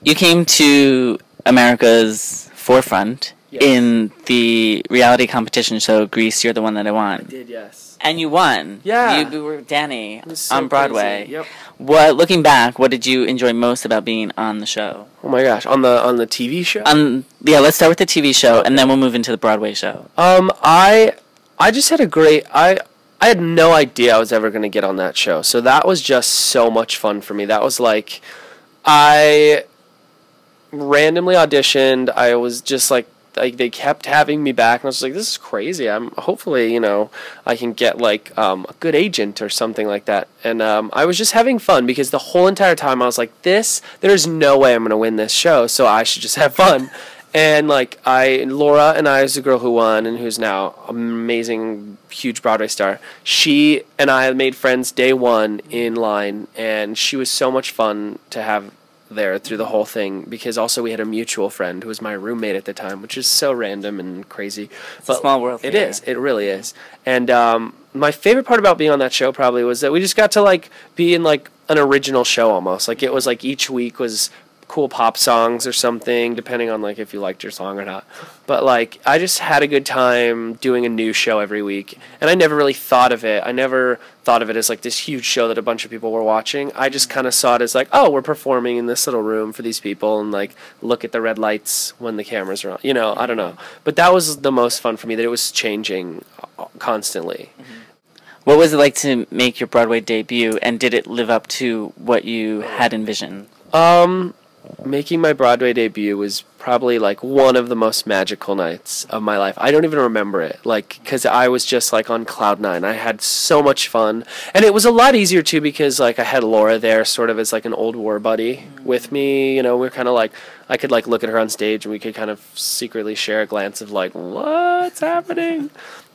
you came to America's forefront in the reality competition show, Grease, You're the One That I Want. I did, yes. And you won. Yeah. You were Danny So on Broadway. crazy. Yep. Looking back, what did you enjoy most about being on the show? Oh my gosh, on the TV show? Yeah, let's start with the TV show, and then we'll move into the Broadway show. I just had a great... I had no idea I was ever going to get on that show, so that was just so much fun for me. That was like... I randomly auditioned. I was just like they kept having me back, and I was like, this is crazy. Hopefully, I can get like a good agent or something like that. And I was just having fun because the whole entire time I was like, there's no way I'm going to win this show, so I should just have fun. And like Laura and I is the girl who won and who's now amazing, huge Broadway star. She and I made friends day one in line, and she was so much fun to have there through the whole thing, because also we had a mutual friend who was my roommate at the time, which is so random and crazy. It's a small world. It is. It really is. And my favorite part about being on that show probably was that we just got to like be in like an original show almost. Like it was like each week was cool pop songs or something, depending on like if you liked your song or not. But like I just had a good time doing a new show every week, and I never really thought of it. I never thought of it as like this huge show that a bunch of people were watching. I just kind of saw it as like, oh, we're performing in this little room for these people, and like look at the red lights when the cameras are on. I don't know. But that was the most fun for me, that it was changing constantly. What was it like to make your Broadway debut, and did it live up to what you had envisioned? Making my Broadway debut was probably like one of the most magical nights of my life. I don't even remember it, like, because I was just like on cloud nine. I had so much fun, and it was a lot easier too because like I had Laura there sort of as like an old war buddy with me. We were kind of like, I could like look at her on stage and we could kind of secretly share a glance of like, what's happening?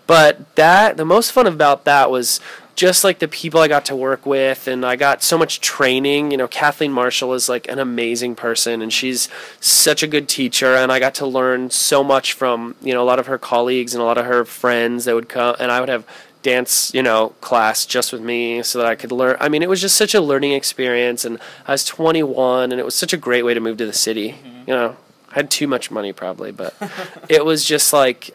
But the most fun about that was just like the people I got to work with, and I got so much training. Kathleen Marshall is like an amazing person, and she's such a good teacher, and I got to learn so much from, a lot of her colleagues and a lot of her friends that would come, and I would have dance, class just with me so that I could learn. I mean, it was just such a learning experience, and I was 21, and it was such a great way to move to the city. I had too much money probably, but it was just like,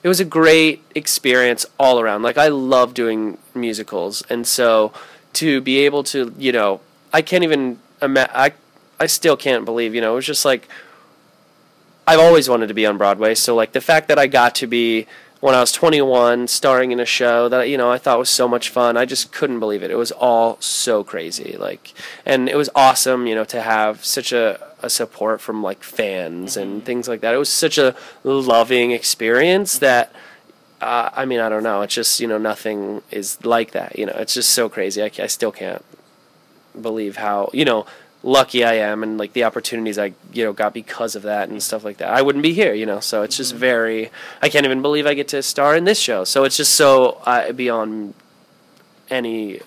it was a great experience all around. Like, I love doing musicals, and so to be able to, I can't even I still can't believe, it was just like, I've always wanted to be on Broadway, so like the fact that I got to be, when I was 21, starring in a show that, I thought was so much fun, I just couldn't believe it. It was all so crazy, like, and it was awesome, to have such a support from like fans and things like that. It was such a loving experience that I mean, I don't know, it's just, nothing is like that. It's just so crazy. I still can't believe how lucky I am, and like the opportunities I got because of that and stuff like that. I wouldn't be here, so it's just I can't even believe I get to star in this show. So it's just so beyond any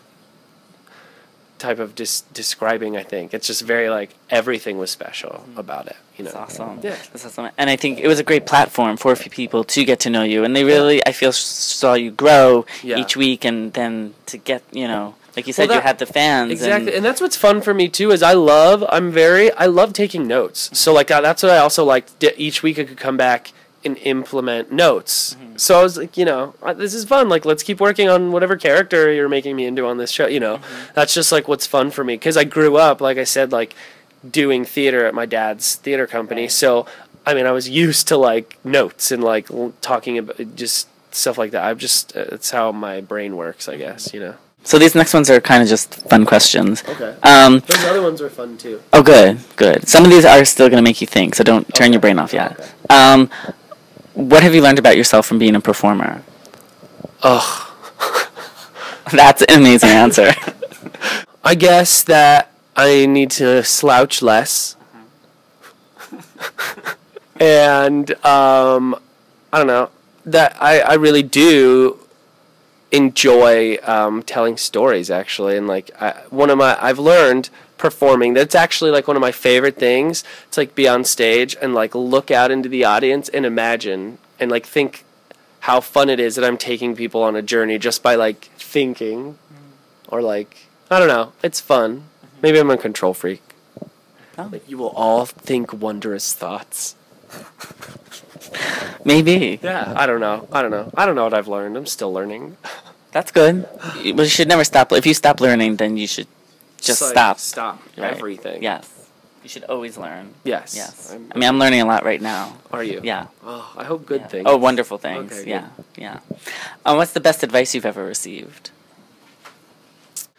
type of describing. I think it's just very like everything was special about it. That's awesome. Yeah, that's awesome. And I think it was a great platform for people to get to know you, and they really, I feel, saw you grow each week, and then to get, like you said, you had the fans. Exactly, and that's what's fun for me too. Is I love taking notes. So like that's what I also like. Each week I could come back and implement notes. So I was like, this is fun. Like, let's keep working on whatever character you're making me into on this show. That's just like what's fun for me, because I grew up, like I said, like doing theater at my dad's theater company. So I mean, I was used to like notes and like talking about just stuff like that. It's how my brain works, I guess. So these next ones are kind of just fun questions. Okay. Those other ones are fun too. Oh, good. Some of these are still going to make you think, so don't turn your brain off yet. Okay. What have you learned about yourself from being a performer? That's an amazing answer. I guess that I need to slouch less. And I don't know, that I really do enjoy telling stories, actually, and like I've learned performing that's actually like one of my favorite things. It's like be on stage and like look out into the audience and imagine and like think how fun it is that I'm taking people on a journey just by like thinking, or like, I don't know, it's fun. Maybe I'm a control freak. Oh. Like, you will all think wondrous thoughts. Maybe. Yeah, I don't know what I've learned. I'm still learning. That's good. But you should never stop. If you stop learning, then you should just like, stop. Stop Right. everything. Yes. You should always learn. Yes. Yes. I'm learning a lot right now. Are you? Yeah. Oh, I hope good things. Oh, wonderful things. Okay, yeah. Yeah. What's the best advice you've ever received?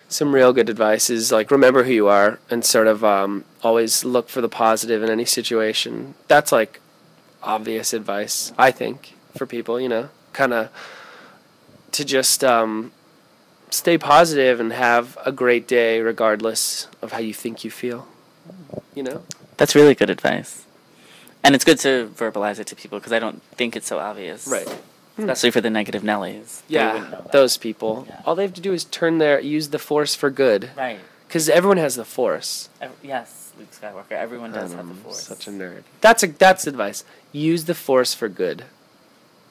Some real good advice is, like, remember who you are and sort of always look for the positive in any situation. That's, like, obvious advice, I think, for people, you know, kind of to just stay positive and have a great day regardless of how you think you feel, you know? That's really good advice. And it's good to verbalize it to people because I don't think it's so obvious. Right. Especially for the negative Nellies. Yeah, those people. Yeah. All they have to do is use the Force for good. Right. Because everyone has the Force. Yes, Luke Skywalker. Everyone does have the Force. Such a nerd. That's advice. Use the Force for good.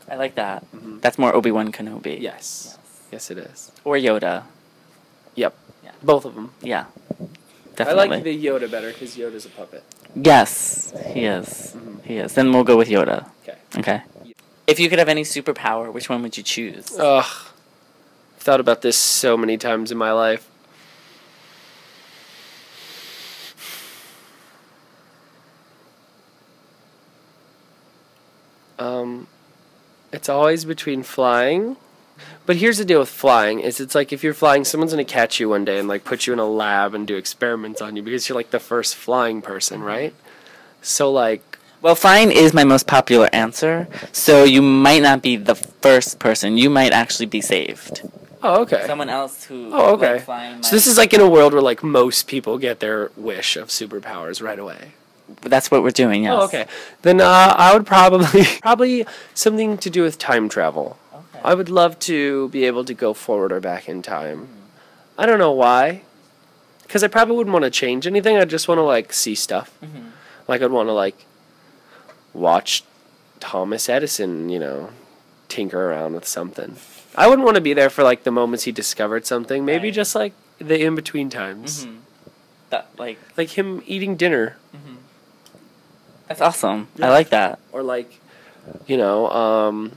I like that. Mm-hmm. That's more Obi-Wan Kenobi. Yes, it is. Or Yoda. Yep. Yeah. Both of them. Yeah. Definitely. I like the Yoda better because Yoda's a puppet. Yes, he is. Mm-hmm. He is. Then we'll go with Yoda. Okay. If you could have any superpower, which one would you choose? Ugh. I've thought about this so many times in my life. It's always between flying. But here's the deal with flying, is it's like if you're flying, someone's going to catch you one day and like put you in a lab and do experiments on you because you're like the first flying person, right? So like... Well, flying is my most popular answer, so you might not be the first person. You might actually be saved. Oh, okay. Someone else who... Oh, okay. Like, flying so this is like in a world where like most people get their wish of superpowers right away. That's what we're doing, yes. Oh, okay. Then I would probably something to do with time travel. Okay. I would love to be able to go forward or back in time. I don't know why. Because I probably wouldn't want to change anything. I'd just want to, like, see stuff. Mm-hmm. Like, I'd want to, like, watch Thomas Edison, you know, tinker around with something. I wouldn't want to be there for, like, the moments he discovered something. Maybe just, like, the in-between times. Mm-hmm. That, like him eating dinner. Mm-hmm. That's awesome. Yeah. I like that. Or, like, you know,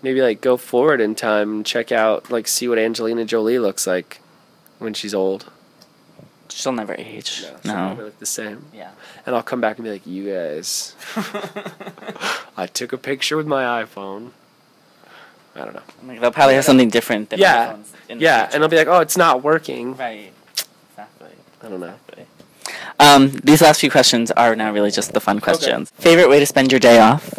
maybe, like, go forward in time and check out, like, see what Angelina Jolie looks like when she's old. She'll never age. No. She'll never look the same. Yeah. And I'll come back and be like, you guys, I took a picture with my iPhone. I don't know. Like, they'll probably have something different than iPhones in the future. And I'll be like, oh, it's not working. Right. Exactly. I don't know. Exactly. These last few questions are now really just the fun questions. Okay. Favorite way to spend your day off?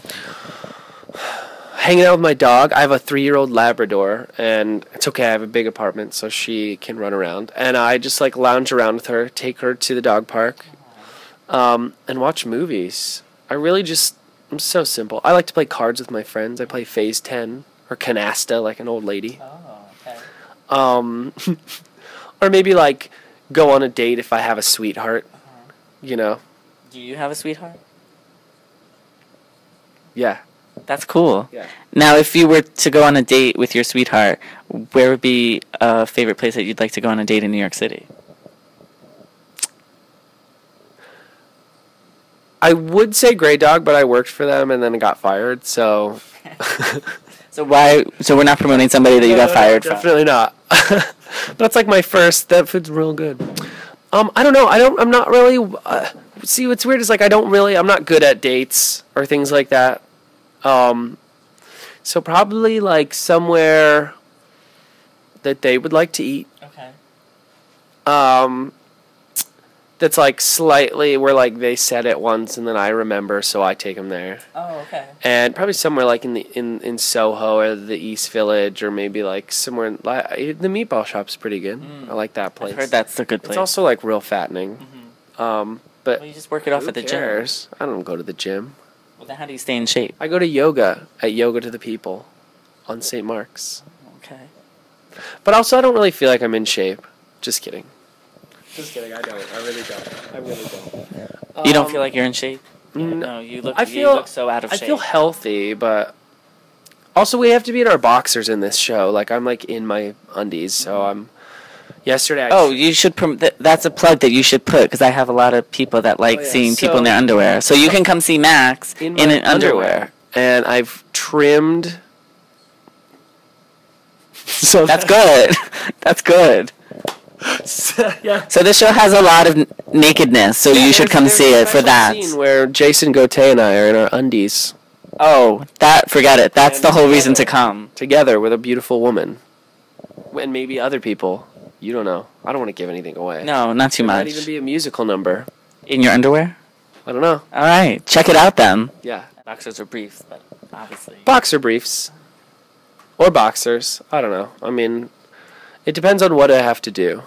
Hanging out with my dog. I have a 3-year-old Labrador, and it's okay. I have a big apartment, so she can run around. And I just, like, lounge around with her, take her to the dog park, and watch movies. I'm so simple. I like to play cards with my friends. I play Phase 10, or Canasta, like an old lady. Oh, okay. Or maybe, like, go on a date if I have a sweetheart. You know? Do you have a sweetheart? Yeah. That's cool. Yeah. Now, if you were to go on a date with your sweetheart, where would be a favorite place that you'd like to go on a date in New York City? I would say Grey Dog, but I worked for them and then I got fired, so... So we're not promoting somebody that you got fired from? Definitely not. But it's like my first... That food's real good. I don't know. I'm not really... see, what's weird is, like, I'm not good at dates or things like that. So probably, like, somewhere that they would like to eat. Okay. That's, like, slightly where, like, they said it once and then I remember, so I take them there. Oh, okay. And probably somewhere, like, in Soho or the East Village, or maybe, like, somewhere... the meatball shop's pretty good. I like that place. I've heard that's a good place. It's also, like, real fattening. Mm-hmm. But well, you just work it off at the gym. I don't go to the gym. Well, then how do you stay in shape? I go to yoga at Yoga to the People on St. Mark's. Okay. But also, I don't really feel like I'm in shape. Just kidding. Just kidding. I don't. I really don't. You don't feel like you're in shape? No, you look so out of shape. I feel healthy, but also we have to be in our boxers in this show. Like, I'm, like, in my undies, so I'm Yesterday. You should. That's a plug that you should put, because I have a lot of people that like seeing people in their underwear. So you can come see Max in an underwear. And I've trimmed. So that's good. That's good. Yeah. So this show has a lot of nakedness, so you should come see it for that. Scene where Jason Gauthier and I are in our undies. Oh, forget it. That's the whole reason to come. Together with a beautiful woman. And maybe other people. You don't know. I don't want to give anything away. No, not too much. It might even be a musical number. In your underwear? I don't know. All right. Check it out then. Yeah. Boxers or briefs, but obviously. Boxer briefs. Or boxers. I don't know. I mean, it depends on what I have to do.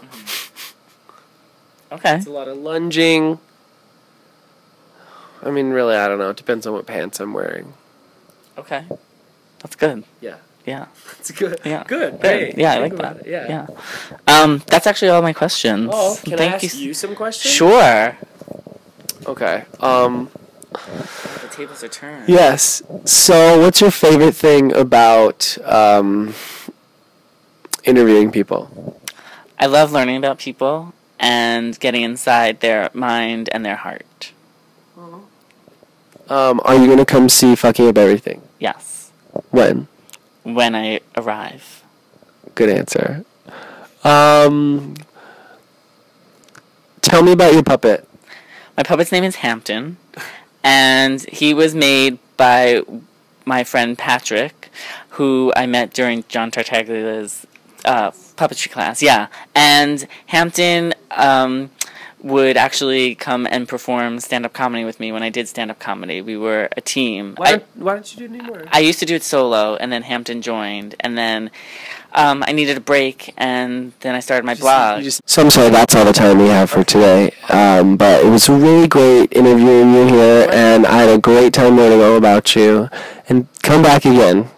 Okay. It's a lot of lunging. I mean, really, I don't know. It depends on what pants I'm wearing. Okay. That's good. Yeah. Yeah. That's good. Yeah. Good. Great. Yeah, I like that. Yeah. That's actually all my questions. Oh, can I ask you some questions? Sure. Okay. The tables are turned. Yes. So, what's your favorite thing about interviewing people? I love learning about people and getting inside their mind and their heart. Are you going to come see Fucking Up Everything? Yes. When? When I arrive. Good answer. Tell me about your puppet. My puppet's name is Hampton, and he was made by my friend Patrick, who I met during John Tartaglia's puppetry class. Yeah, and Hampton would actually come and perform stand-up comedy with me when I did stand-up comedy. We were a team. Why don't you do it anymore? I used to do it solo, and then Hampton joined, and then I needed a break, and then I started my blog. So I'm sorry, that's all the time we have for today. But it was really great interviewing you here, and I had a great time learning all about you. And come back again.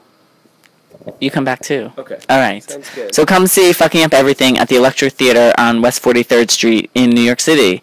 You come back too. Okay. All right. Sounds good. So come see Fucking Up Everything at the Elektra Theatre on West 43rd Street in New York City.